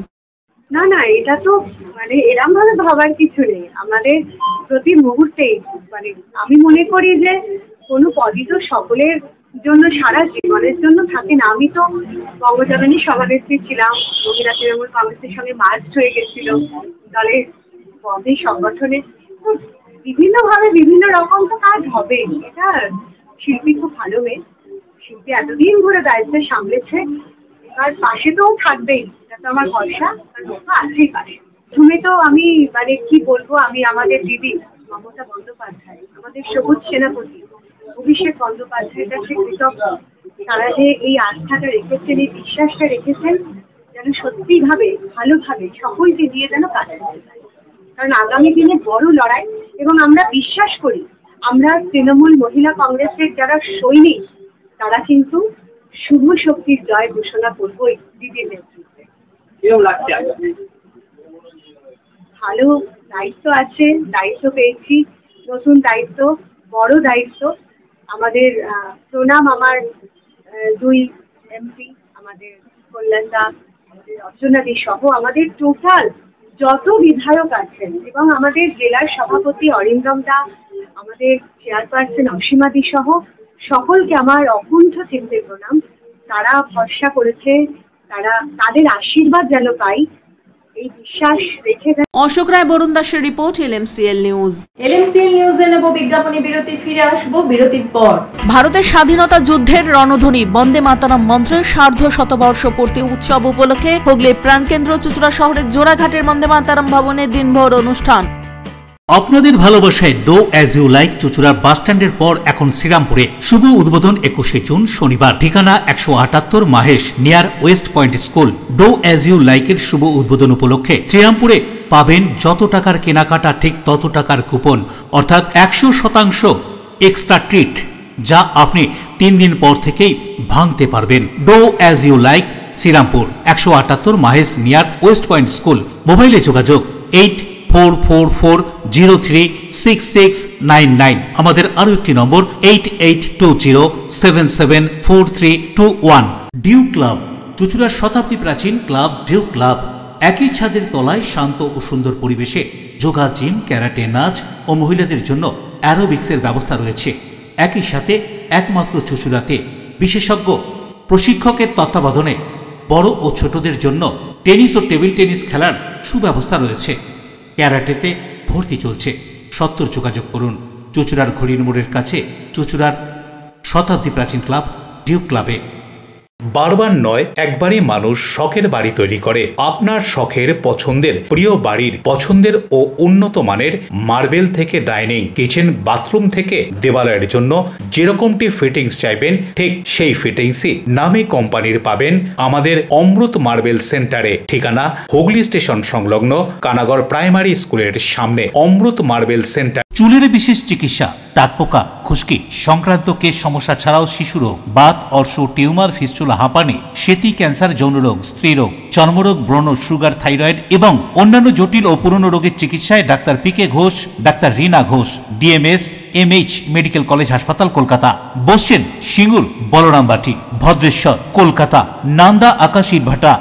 না না, এটা তো মানে এরম ভাবে ভাবার কিছু নেই। আমাদের প্রতি মুহূর্তে মানে আমি মনে করি যে কোনো পদই তো সকলের জন্য সারা জীবনের জন্য থাকে না। আমি তো বঙ্গজননী সভানেত্রী ছিলাম, মহিলা তৃণমূল কংগ্রেসের সঙ্গে মার্চ হয়ে গেছিল দলের পদে সংগঠনে। বিভিন্ন ভাবে বিভিন্ন রকম তো কাজ হবে। এটা শিল্পী খুব ভালো মেয়ে, শিল্পী এতদিন ধরে দায়িত্ব সামলেছে, এবার পাশে তো থাকবেই, এটা তো আমার ভরসা। আছেই পাশে। প্রথমে তো আমি মানে কি বলবো, আমি আমাদের দিদি মমতা বন্দ্যোপাধ্যায়, আমাদের সবুজ সেনাপতি অভিষেক বন্দ্যোপাধ্যায়ের কাছে কৃতজ্ঞ। তারা যে এই আস্থাটা রেখেছেন, এই বিশ্বাসটা রেখেছেন, যেন সত্যি ভাবে ভালোভাবে সকলকে দিয়ে যেন কাজ করতে পারে। কারণ আগামী দিনে বড় লড়াই, এবং আমরা বিশ্বাস করি আমরা তৃণমূল মহিলা কংগ্রেসের যারা সৈনিক তারা কিন্তু শুভ শক্তির জয় ঘোষণা করবো দিদির নেতৃত্বে। ভালো দায়িত্ব আছে, দায়িত্ব পেয়েছি, নতুন দায়িত্ব, বড় দায়িত্ব। আমাদের প্রণাম আমার দুই এমপি, আমাদের কল্যাণদা, আমাদের অর্চনাদি সহ আমাদের টোটাল যত বিধায়ক আছেন, এবং আমাদের জেলার সভাপতি অরিন্দম দা, আমাদের চেয়ারপারসন অসীমাদি সহ সকলকে আমার অকুণ্ঠ চিন্তে প্রণাম। তারা ভরসা করেছে, তারা তাদের আশীর্বাদ যেন পাই এই বিশ্বাস রেখে। অশোক রায় বরুণ দাসের রিপোর্ট, LMCL নিউজ। LMCL নিউজে নেব বিজ্ঞাপনী বিরতি, ফিরে আসবো বিরতির পর। ভারতের স্বাধীনতা যুদ্ধের রণধ্বনি বন্দে মাতরম মন্ত্রের সার্ধ শতবর্ষ পূর্তি উৎসব উপলক্ষে হুগলির প্রাণকেন্দ্র চুঁচুড়া শহরের জোড়াঘাটের বন্দে মাতরম ভবনে দিনভর অনুষ্ঠান। আপনাদের ভালোবাসায় ডো অ্যাজ ইউ লাইক চুঁচুড়ার বাস স্ট্যান্ডের পর এখন শ্রীরামপুরে। শুভ উদ্বোধন 21শে জুন শনিবার। ঠিকানা 178 Mahesh near West Point school. Dough as you লাইকের শুভ উদ্বোধন উপলক্ষে শ্রীরামপুরে পাবেন যত টাকার কেনাকাটা ঠিক তত টাকার কুপন, অর্থাৎ 100% এক্সট্রা ট্রিট, যা আপনি 3 দিন পর থেকেই ভাঙতে পারবেন। Dough as you like Shrirampur, 178 Mahesh near West Point school. মোবাইলে যোগাযোগ 8444036699। আমাদের আরো একটি নম্বর 8820774321। ডিউ ক্লাব, চুঁচুড়ার শতাব্দী প্রাচীন ক্লাব ডিউ ক্লাব। একই ছাদের তলায় শান্ত ও সুন্দর পরিবেশে যোগা, জিম, ক্যারাটে, নাচ ও মহিলাদের জন্য অ্যারোবিক্সের ব্যবস্থা রয়েছে। একই সাথে একমাত্র চুঁচুড়াতে বিশেষজ্ঞ প্রশিক্ষকের তত্ত্বাবধানে বড় ও ছোটদের জন্য টেনিস ও টেবিল টেনিস খেলার সুব্যবস্থা রয়েছে। ক্যারাটেতে ভর্তি চলছে। সত্তর যোগাযোগ করুন চুঁচুড়ার ঘড়ির মোড়ের কাছে চুঁচুড়ার শতাব্দী প্রাচীন ক্লাব ডিউ ক্লাবে। বারবার নয়, একবারই মানুষ শখের বাড়ি তৈরি করে। আপনার শখের পছন্দের প্রিয় বাড়ির পছন্দের ও উন্নত মানের মার্বেল থেকে ডাইনিং, কিচেন, বাথরুম থেকে দেওয়ালের জন্য যেরকমটি ফিটিংস চাইবেন ঠিক সেই ফিটিংসই নামী কোম্পানির পাবেন আমাদের অমৃত মার্বেল সেন্টারে। ঠিকানা হুগলি স্টেশন সংলগ্ন কানাগড় প্রাইমারি স্কুলের সামনে অমৃত মার্বেল সেন্টার। চুলের বিশেষ চিকিৎসা, টাকপোকা, খুশকি সংক্রান্ত কেশ সমস্যা ছাড়াও শিশুরোগ, বাত, অর্শ, টিউমার, ফিস্টুলা, হাঁপানি, সেতি, ক্যান্সার, যৌনরোগ, স্ত্রীরোগ, চর্মরোগ, ব্রণ, সুগার, থাইরয়েড এবং অন্যান্য জটিল ও পুরনো রোগের চিকিৎসায় ডাক্তার পিকে ঘোষ, ডাক্তার Rina Ghosh, DMS MH medical college হাসপাতাল, কলকাতা। বসছেন সিঙ্গুর, বলরামবাটি, ভদ্রেশ্বর, কলকাতা, নান্দা, আকাশ ইটভাটা,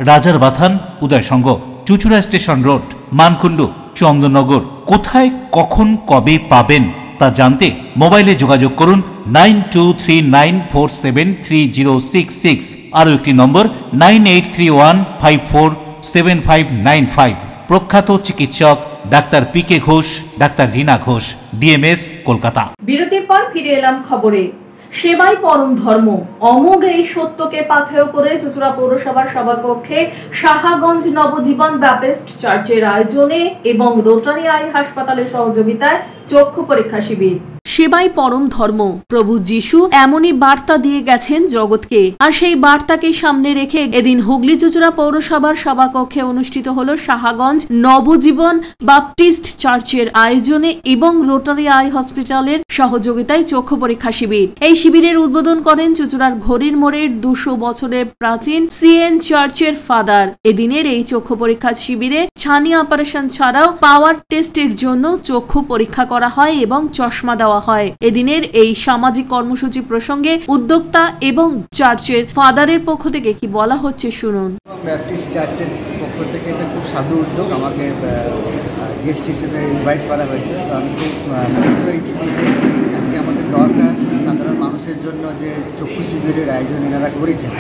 রাজার বাথান, উদয়সঙ্গ, চুচুড়া স্টেশন রোড, মানকুণ্ডু, চন্দননগর। কোথায়, কখন, কবে পাবেন তা জানতে মোবাইলে যোগাযোগ করুন 9239473066, আরও একটি নম্বর 9831547595। প্রখ্যাত চিকিৎসক ডাক্তার পিকে ঘোষ, ডাক্তার রীনা ঘোষ, ডিএমএস, কলকাতা। বিরতির পর ফিরে এলাম খবরে। সেবাই পরম ধর্ম, অমোঘ এই সত্যকে পাথেয় করে চুঁচুড়া পৌরসভার সভাকক্ষে সাহাগঞ্জ নবজীবন ব্যাপটিস্ট চার্চের আয়োজনে এবং রোটারি আই হাসপাতালের সহযোগিতায় চক্ষু পরীক্ষা শিবির। সেবাই পরম ধর্ম, প্রভু যিশু এমনই বার্তা দিয়ে গেছেন জগৎকে, আর সেই বার্তাকে সামনে রেখে এদিন হুগলি চুঁচুড়া পৌরসভার সভাকক্ষে অনুষ্ঠিত হলো সাহাগঞ্জ নবজীবন বাপটিস্ট চার্চের আয়োজনে এবং রোটারি আই হসপিটালের সহযোগিতায় চক্ষু পরীক্ষা শিবির। এই শিবিরের উদ্বোধন করেন চুঁচুড়ার ঘড়ির মোড়ের 200 বছরের প্রাচীন সিএন চার্চের ফাদার। এদিনের এই চক্ষু পরীক্ষা শিবিরে ছানি অপারেশন ছাড়াও পাওয়ার টেস্টের জন্য চক্ষু পরীক্ষা করা হয় এবং চশমা দেওয়া হয়। এদিনের এই সামাজিক কর্মসূচি প্রসঙ্গে উদ্যোক্তা এবং চার্চের ফাদারের পক্ষ থেকে কি বলা হচ্ছে শুনুন। ব্যাপটিস্ট চার্চের পক্ষ থেকে এটা খুব সাধু উদ্যোগ, আমাকে গেস্ট হিসেবে ইনভাইট করা হয়েছে। তো আমি খুব খুশি হয়েছি যে আজকে আমাদের দরকার সাধারণ মানুষের জন্য যে চক্ষু শিবিরের আয়োজন এনারা করেছেন,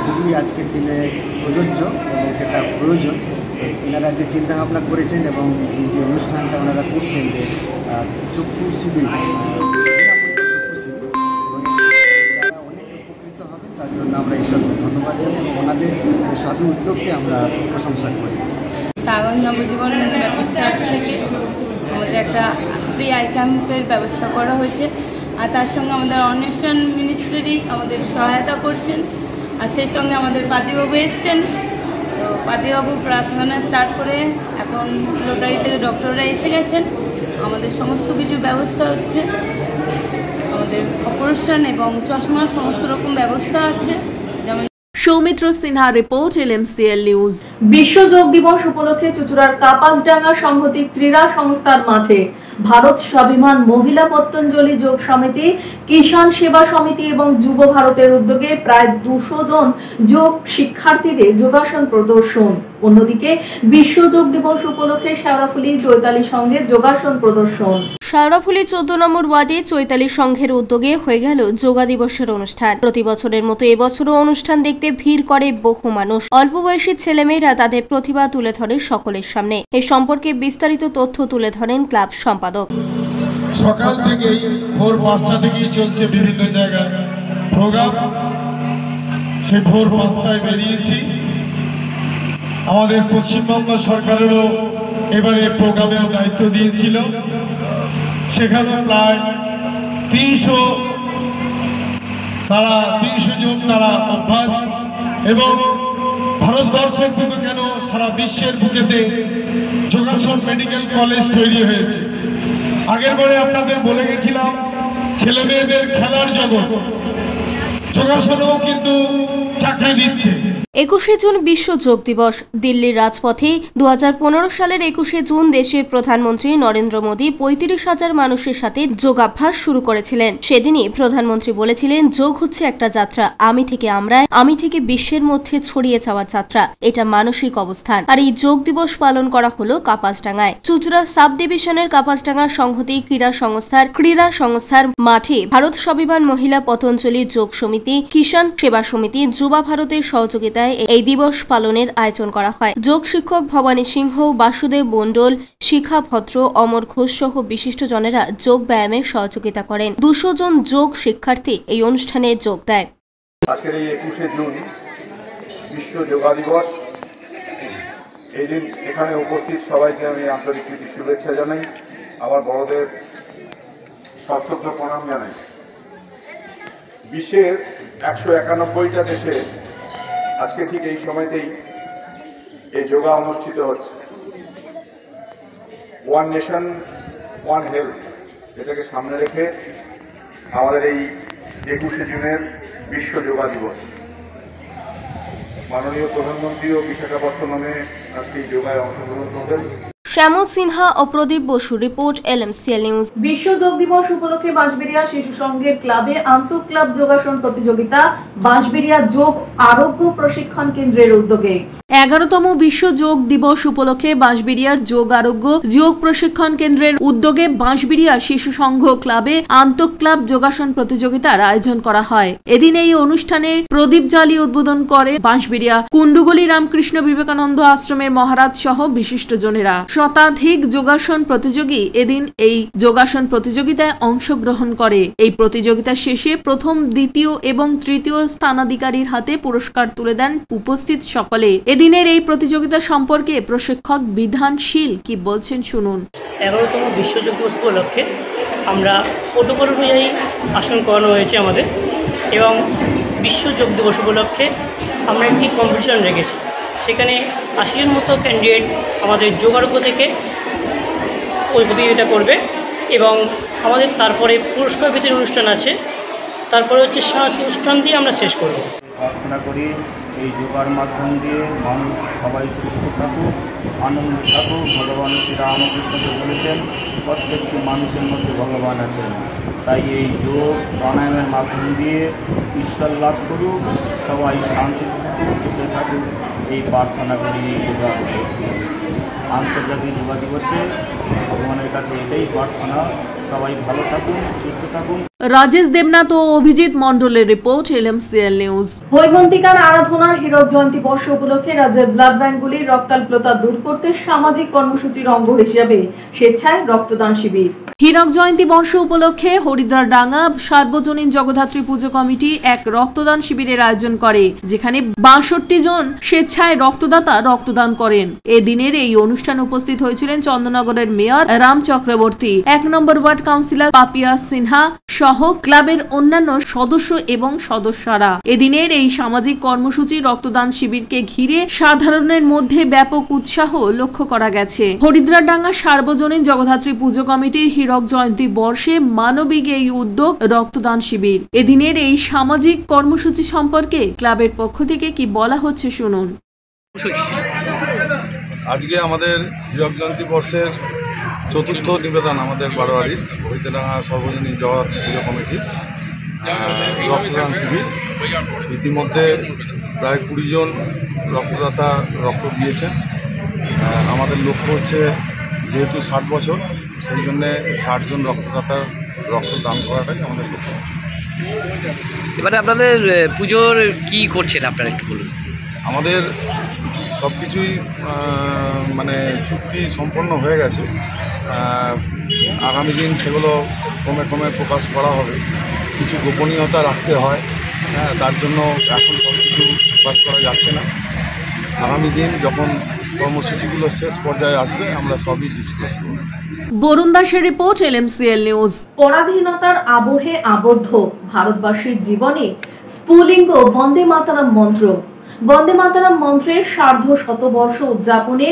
খুবই আজকের দিনে প্রযোজ্য এবং সেটা প্রয়োজন। এনারা যে চিন্তাভাবনা করেছেন এবং এই যে অনুষ্ঠানটা ওনারা করছেন যে চক্ষু শিবির, চক্ষু শিবির, তারা অনেক উপকৃত হবেন, তার জন্য আমরা ঈশ্বরকে ধন্যবাদ জানাই এবং ওনাদের সাধু উদ্যোগকে আমরা প্রশংসা করি। সাহাগঞ্জ নবজীবন ব্যাপটিস্ট চার্চ থেকে আমাদের একটা ফ্রি আই ক্যাম্পের ব্যবস্থা করা হয়েছে, আর তার সঙ্গে আমাদের অন্বেষণ মিনিস্ট্রি আমাদের সহায়তা করছেন, আর সেই সঙ্গে আমাদের পাতিবাবু এসছেন। তো পাতিবাবু প্রার্থনা স্টার্ট করে এখন রোটারি থেকে ডক্টররা এসে গেছেন, আমাদের সমস্ত কিছু ব্যবস্থা হচ্ছে, আমাদের অপারেশন এবং চশমার সমস্ত রকম ব্যবস্থা আছে। যেমন Soumitra Sinha report, LMCL news. বিশ্ব যোগ দিবস উপলক্ষে চুঁচুড়ার কাপাসডাঙ্গা সংহতি ক্রীড়া সংস্থার মাঠে ভারত স্বাভিমান মহিলা পতঞ্জলি যোগ সমিতি, কিষাণ সেবা সমিতি এবং যুব ভারতের উদ্যোগে প্রায় 200 জন যোগ শিক্ষার্থীদের যোগাসন প্রদর্শন। অন্যদিকে বিশ্ব যোগ দিবস উপলক্ষে শেওড়াফুলি চৈতালি সংঘের যোগাসন প্রদর্শন। শেওড়াফুলি 14 নম্বর ওয়ার্ডে চৈতালি সংঘের উদ্যোগে হয়ে গেল যোগা দিবসের অনুষ্ঠান। প্রতি বছরের মতো এবছরও অনুষ্ঠান দেখতে ভিড় করে বহু মানুষ। অল্প বয়সী ছেলেমেয়েরা তাদের প্রতিভা তুলে ধরে সকলের সামনে। এ সম্পর্কে বিস্তারিত তথ্য তুলে ধরেন ক্লাব সম্পাদক। সকাল থেকেই ভোর 5টা থেকেই চলছে বিভিন্ন জায়গায় প্রোগ্রাম। সেই ভোর 5টায় বেরিয়েছি। আমাদের পশ্চিমবঙ্গ সরকারেরও এবারে প্রোগ্রামের দায়িত্ব দিয়েছিল। সেখানে প্রায় 300 জন তারা অভ্যাস এবং ভারতবর্ষের বুকে কেন সারা বিশ্বের বুকেতে যোগাসন মেডিকেল কলেজ তৈরি হয়েছে। আগের বারে আপনাদের বলে গেছিলাম ছেলে মেয়েদের খেলার জগৎ, যোগাসনও কিন্তু চাকরি দিচ্ছে। 21শে জুন বিশ্ব যোগ দিবস। দিল্লির রাজপথে 2015 সালের 21শে জুন দেশের প্রধানমন্ত্রী নরেন্দ্র মোদী 35,000 মানুষের সাথে যোগাভ্যাস শুরু করেছিলেন। সেদিনই প্রধানমন্ত্রী বলেছিলেন, যোগ হচ্ছে একটা যাত্রা, আমি থেকে আমরায়, আমি থেকে বিশ্বের মধ্যে ছড়িয়ে যাওয়ার যাত্রা। এটা মানসিক অবস্থান। আর এই যোগ দিবস পালন করা হলো কাপাসডাঙ্গায়। চুঁচুড়া সাব ডিভিশনের কাপাসডাঙ্গা সংহতি ক্রীড়া সংস্থার মাঠে ভারত স্বাভিমান মহিলা পতঞ্জলি যোগ সমিতি, কিষাণ সেবা সমিতি, যুব ভারতের সহযোগিতায় এই দিবস পালনের আয়োজন করা হয়। যোগ শিক্ষক ভবানী সিংহ, বাসুদেব মণ্ডল, শিখা ভদ্র, অমর ঘোষ সহ বিশিষ্টজনেরা যোগ ব্যায়ামে সহযোগিতা করেন। 200 জন যোগ শিক্ষার্থী এই অনুষ্ঠানে যোগ দেয়। আজকের এই 21শে জুন বিশ্ব যোগা দিবস। এই দিন এখানে উপস্থিত সবাইকে আমি আন্তরিক শুভেচ্ছা জানাই, আমার বড়দের সশ্রদ্ধ প্রণাম জানাই। বিশ্বের 191টা দেশে আজকে ঠিক এই সময়তেই এই যোগা অনুষ্ঠিত হচ্ছে। ওয়ান নেশন ওয়ান হেলথ, এটাকে সামনে রেখে আমাদের এই 21শে জুনের বিশ্ব যোগা দিবস, মাননীয় প্রধানমন্ত্রীও বিশাখাপত্তনমে আজকে এই যোগায় অংশগ্রহণ করবেন। শ্যামল সিনহা ও প্রদীপ বসু, রিপোর্ট LMCL নিউজ। বিশ্ব যোগ দিবস উপলক্ষে বাঁশবেড়িয়া শিশু সংঘের ক্লাবে আন্তঃ ক্লাব যোগাসন প্রতিযোগিতা বাঁশবেড়িয়া যোগ আরোগ্য প্রশিক্ষণ কেন্দ্রের উদ্যোগে 11তম বিশ্ব যোগ দিবস উপলক্ষে বাঁশবেড়িয়ার যোগ আরোগ্য যোগ প্রশিক্ষণ কেন্দ্রের উদ্যোগে বাঁশবেড়িয়া শিশু সংঘ ক্লাবে আন্তঃ ক্লাব যোগাসন প্রতিযোগিতার আয়োজন করা হয়। এদিন এই অনুষ্ঠানে প্রদীপ জালি উদ্বোধন করে বাঁশবেড়িয়া কুণ্ডুগলি রামকৃষ্ণ বিবেকানন্দ আশ্রমের মহারাজ সহ বিশিষ্টজনেরা। শতাধিক যোগাসন প্রতিযোগী এদিন এই যোগাসন প্রতিযোগিতায় অংশগ্রহণ করে। এই প্রতিযোগিতা শেষে প্রথম, দ্বিতীয় এবং তৃতীয় স্থানাধিকারীর হাতে পুরস্কার তুলে দেন উপস্থিত সকলে। এদিনের এই প্রতিযোগিতা সম্পর্কে প্রশিক্ষক বিধানশীল কি বলছেন শুনুন। 11তম বিশ্ব যোগ দিবস উপলক্ষে আমরা প্রোটোকল অনুযায়ী আসন করানো হয়েছে আমাদের, এবং বিশ্ব যোগ দিবস উপলক্ষে আমরা একটি কম্পিটিশন রেখেছি। সেখানে 80-এর মতো ক্যান্ডিডেট আমাদের যোগ আরোগ্য থেকে ওই প্রতিযোগিতা করবে, এবং আমাদের তারপরে পুরস্কার বিতরণ অনুষ্ঠান আছে, তারপরে হচ্ছে সাংস্কৃতিক অনুষ্ঠান দিয়ে আমরা শেষ করব। প্রার্থনা করি এই যোগার মাধ্যম দিয়ে মানুষ সবাই সুস্থ থাকুক, আনন্দ থাকুক। ভগবান শ্রীরামকৃষ্ণকে বলেছেন প্রত্যেকটি মানুষের মধ্যে ভগবান আছেন, তাই এই যোগ প্রাণায়ামের মাধ্যম দিয়ে ঈশ্বর লাভ করুক, সবাই শান্তিতে থাকুক, সুখে থাকুক, এই প্রার্থনা করি এই যোগা দিবস, আন্তর্জাতিক যোগা দিবসে ভগবানের কাছে এটাই প্রার্থনা, সবাই ভালো থাকুন, সুস্থ থাকুন। রাজেশ দেবনাথ ও অভিজিৎ মন্ডলের রিপোর্ট, LMCL নিউজ। হৈমন্তিকার আরাধনার হীরক জয়ন্তী বর্ষ উপলক্ষে রাজ্যের ব্লাড ব্যাংকগুলির রক্তাল্পতা দূর করতে সামাজিক কর্মসূচির অঙ্গ হিসেবে স্বেচ্ছায় রক্তদান শিবির। হীরক জয়ন্তী বর্ষ উপলক্ষে হরিদ্বারডাঙ্গা সার্বজনীন জগদ্ধাত্রী পুজো কমিটি এক রক্তদান শিবিরের আয়োজন করে, যেখানে 62 জন স্বেচ্ছায় রক্তদাতা রক্তদান করেন। এদিনের এই অনুষ্ঠানে উপস্থিত হয়েছিলেন চন্দননগরের মেয়র রাম চক্রবর্তী, 1 নম্বর ওয়ার্ড কাউন্সিলর পাপিয়া সিনহা সহ ক্লাবের অন্যান্য সদস্য এবং সদস্যরা। এদিনের এই সামাজিক কর্মসূচি রক্তদান শিবিরকে ঘিরে সাধারণের মধ্যে ব্যাপক উৎসাহ লক্ষ্য করা গেছে। হরিদ্বারডাঙ্গা সার্বজনীন জগদ্ধাত্রী পুজো কমিটির হীরক জয়ন্তী বর্ষে মানবিক এই উদ্যোগ রক্তদান শিবির। এদিনের এই সামাজিক কর্মসূচি সম্পর্কে ক্লাবের পক্ষ থেকে কি বলা হচ্ছে শুনুন। আজকে আমাদের হীরক জয়ন্তী বর্ষের চতুর্থ নিবেদন আমাদের বারোয়ারির হরিদ্বারডাঙ্গা সর্বজনীন জগদ্ধাত্রী পুজো কমিটি রক্তদান শিবির। ইতিমধ্যে প্রায় 20 জন রক্তদাতা রক্ত দিয়েছেন। আমাদের লক্ষ্য হচ্ছে যেহেতু 60 বছর, সেই জন্যে 60 জন রক্তদাতার রক্ত দান করাটাই আমাদের লক্ষ্য। এবারে আপনাদের পুজোর কি করছেন আপনারা একটু বলুন। আমাদের সব কিছুই মানে চুক্তি সম্পন্ন হয়ে গেছে, আগামী দিন সেগুলো ক্রমে ক্রমে প্রকাশ করা হবে। কিছু গোপনীয়তা রাখতে হয়, তার জন্য এখন সব কিছু প্রকাশ করা যাচ্ছে না। আগামী দিন যখন কর্মসূচিগুলো শেষ পর্যায়ে আসবে আমরা সবই ডিসকাস করব। বরুণ দাসের রিপোর্ট, LMCL নিউজ। পরাধীনতার আবহে আবদ্ধ ভারতবাসীর জীবনে স্ফুলিঙ্গ বন্দে মাতরম মন্ত্র। বন্দে মাতরম মন্ত্রের সার্ধ শতবর্ষ উদযাপনে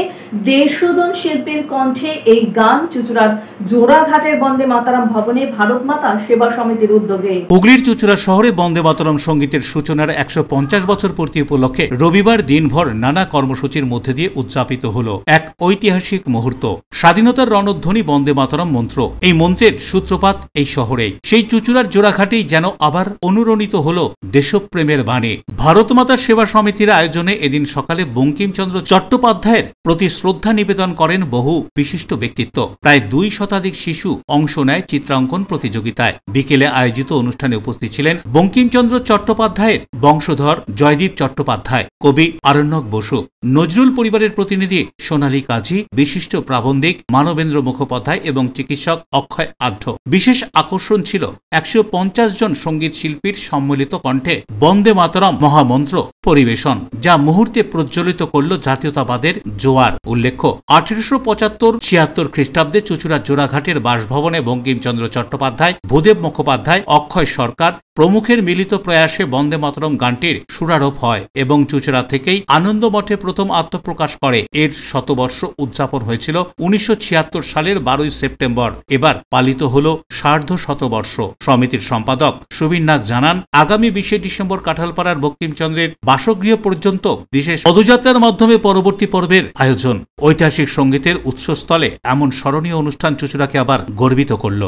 150 জন শিল্পীর কণ্ঠে এই গান চুচুড়ার জোড়াঘাটের বন্দে মাতরম ভবনে ভারত মাতা সেবা সমিতির উদ্যোগে। হুগলির চুচুড়া শহরে বন্দে মাতরম সঙ্গীতের সূচনার 150 বছর পূর্তি উপলক্ষে রবিবার দিনভর নানা কর্মসূচির মধ্যে দিয়ে উদযাপিত হল এক ঐতিহাসিক মুহূর্ত, স্বাধীনতার রণধ্বনি বন্দে মাতরম মন্ত্র। এই মন্ত্রের সূত্রপাত এই শহরেই, সেই চুচুড়ার জোড়াঘাটেই যেন আবার অনুরণিত হল দেশপ্রেমের বাণী। ভারত মাতা সেবা সমিতির আয়োজনে এদিন সকালে বঙ্কিমচন্দ্র চট্টোপাধ্যায়ের প্রতি শ্রদ্ধা নিবেদন করেন বহু বিশিষ্ট ব্যক্তিত্ব। প্রায় 2 শতাধিক শিশু অংশ নেয় চিত্রাঙ্কন প্রতিযোগিতায়। বিকেলে আয়োজিত অনুষ্ঠানে উপস্থিত ছিলেন বঙ্কিমচন্দ্র চট্টোপাধ্যায়ের বংশধর জয়দীপ চট্টোপাধ্যায়, কবি আরণ্যক বসু, নজরুল পরিবারের প্রতিনিধি সোনালী কাজী, বিশিষ্ট প্রাবন্ধিক মানবেন্দ্র মুখোপাধ্যায় এবং চিকিৎসক অক্ষয় আঢ্য। বিশেষ আকর্ষণ ছিল 150 জন সঙ্গীত শিল্পীর সম্মিলিত কণ্ঠে বন্দে মাতরম মহামন্ত্র পরিবেশন। মিশন, যা মুহূর্তে প্রজ্বলিত করল জাতীয়তাবাদের জোয়ার। উল্লেখ্য 1875-76 খ্রিস্টাব্দে চুঁচুড়ার জোড়াঘাটের বাসভবনে বঙ্কিমচন্দ্র চট্টোপাধ্যায়, ভূদেব মুখোপাধ্যায়, অক্ষয় সরকার প্রমুখের মিলিত প্রয়াসে বন্দে মাতরম গানটির সুরারোপ হয় এবং চুঁচুড়া থেকেই আনন্দমঠে প্রথম আত্মপ্রকাশ করে। এর শতবর্ষ উদযাপন হয়েছিল 1976 সালের 12 সেপ্টেম্বর। এবার পালিত হল সার্ধ শতবর্ষ। সমিতির সম্পাদক সুবীর নাগ জানান, আগামী 20 ডিসেম্বর কাঁঠালপাড়ার বঙ্কিমচন্দ্রের বাসগৃহ পর্যন্ত বিশেষ পদযাত্রার মাধ্যমে পরবর্তী পর্বের আয়োজন। ঐতিহাসিক সঙ্গীতের উৎসস্থলে এমন স্মরণীয় অনুষ্ঠান চুঁচুড়াকে আবার গর্বিত করল।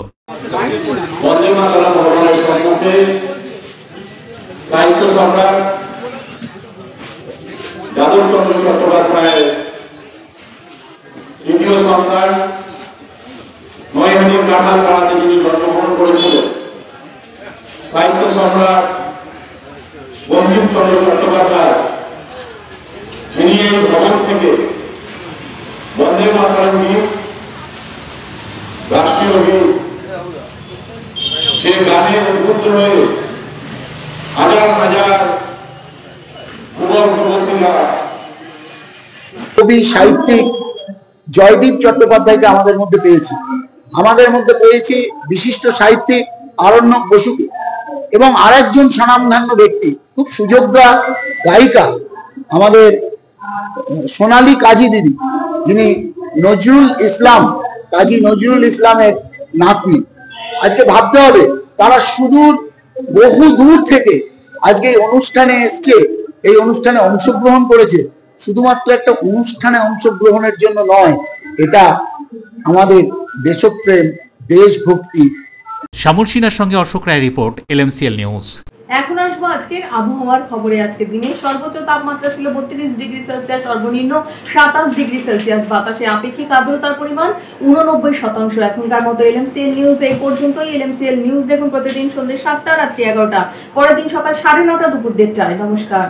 সাহিত্য সম্রাট যাদবচন্দ্র চট্টোপাধ্যায়ের দ্বিতীয় সন্তান, নৈহাটির কাঁঠালপাড়াতে যিনি জন্মগ্রহণ করেছিলেন, সাহিত্য সম্রাট বঙ্কিমচন্দ্র চট্টোপাধ্যায়, যিনি এই ভবন থেকে বন্দে মাতরম গীত, রাষ্ট্রীয় গীত, যে গানে উদ্বুদ্ধ হয়ে হাজার হাজার যুবক যুবতীরা, কবি সাহিত্যিক জয়দীপ চট্টোপাধ্যায়কে আমাদের মধ্যে পেয়েছি। আমাদের মধ্যে পেয়েছি বিশিষ্ট সাহিত্যিক আরণ্যক বসুকে এবং আরেকজন স্বনামধন্য ব্যক্তি, খুব সুযোগ্যা গায়িকা আমাদের সোনালী কাজী দিদি, যিনি নজরুল ইসলাম, কাজী নজরুল ইসলামের নাতনি। আজকে ভাবতে হবে তারা সুদূর বহু দূর থেকে আজকে এই অনুষ্ঠানে এসছে, এই অনুষ্ঠানে অংশগ্রহণ করেছে। শুধুমাত্র একটা অনুষ্ঠানে অংশগ্রহণের জন্য নয়, এটা আমাদের দেশপ্রেম, দেশভক্তি। শ্যামল সিনহার সঙ্গে অশোক রায় রিপোর্ট, LMCL নিউজ। এখন আসবো আজকের আবহাওয়ার খবরে। আজকের দিনে সর্বোচ্চ তাপমাত্রা ছিল 32 ডিগ্রি সেলসিয়াস, সর্বনিম্ন 27 ডিগ্রি সেলসিয়াস। বাতাসে আপেক্ষিক আর্দ্রতার পরিমাণ 89%। এখনকার মতো LMCL নিউজ এই পর্যন্তই। LMCL নিউজ দেখুন প্রতিদিন সন্ধ্যে 7টা, রাত্রি 11টা, পরের দিন সকাল 9:30, দুপুর 1:30টায়। নমস্কার।